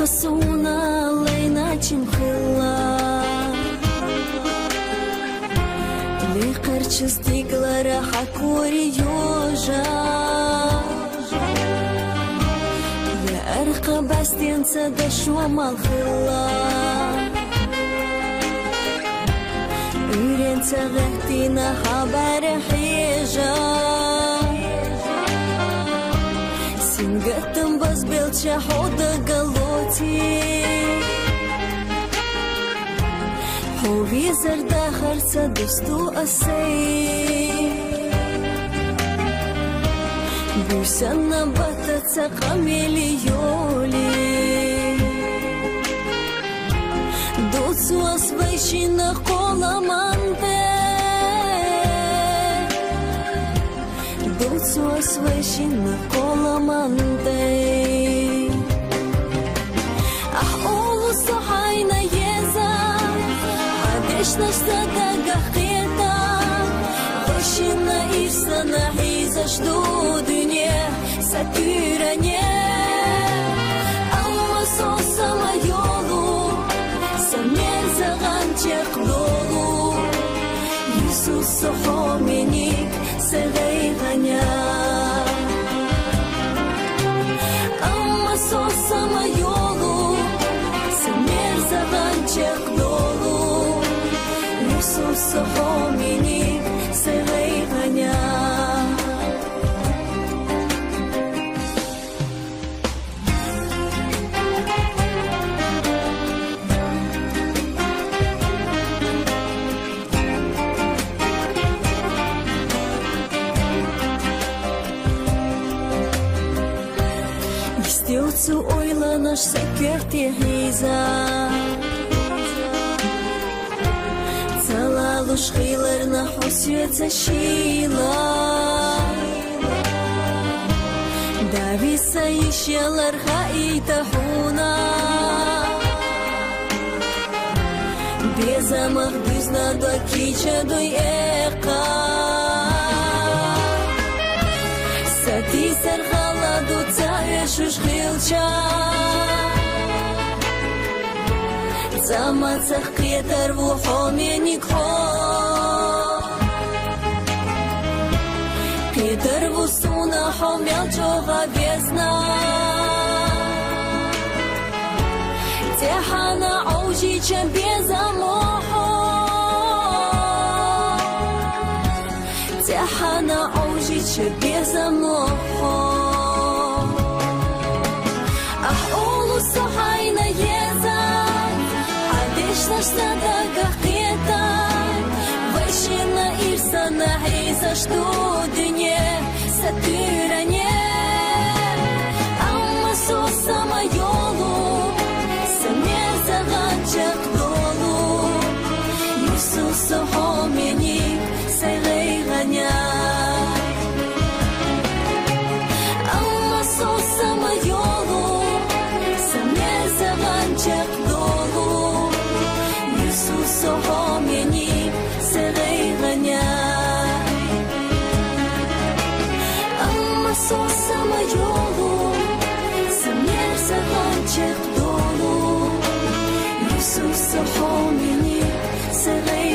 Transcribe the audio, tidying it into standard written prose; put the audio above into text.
Asuna lejna qimkhilla Lekër që stiglëra hakuri joja Dhe erqa bastjen që dëshua malkhilla Yren që dhehtina habare hija Sin gëtëm bëzbil që hodë galoti Ho vizër dëhër që dështu asej Bysën në bëtët që kamili joli Do të asvejshi në kolla mante Do të asvejshi në kolla mante Olu së hajna jeza Hadesh në shtë dhe gëhketa Vëshin në ishtë në hiza shdu dynje Sa tyra nje Amma sosa ma jolu Sa njerëzë ganë qek dolu Jusus së hominik Se dhejga nja Amma sosa ma jolu Sa njerëzë ganë qek dolu Jusus së hominik Se dhejga nja Istio cu ojlën është se kërti hiza Cëllalu shkilër në hosjët se shila Davi se ishje lërha i të huna Beza më hdyzna do ki që doj eka Sa ti sërhala do të shush khilqa Zama të kjetër vuhome një kho Kjetër vusuna homja qoha vjesna Te hana oji që bjeza moho Te hana oji që bjeza moho Olu së hajna jeza Hadesh në shtë dhe gëhketa Vëshin në irsa në hiza shtu dynje Sa tyra nje Amma sosa ma jolu Sa njerëzë ganë qek dolu Jusus së hominik Se dhejga nja Amma sosa ma jolu Qek dolu Jusus së hominik Se dhejga nja Amma sosa ma jolu Se njerë se ganë qek dolu Jusus së hominik Se dhejga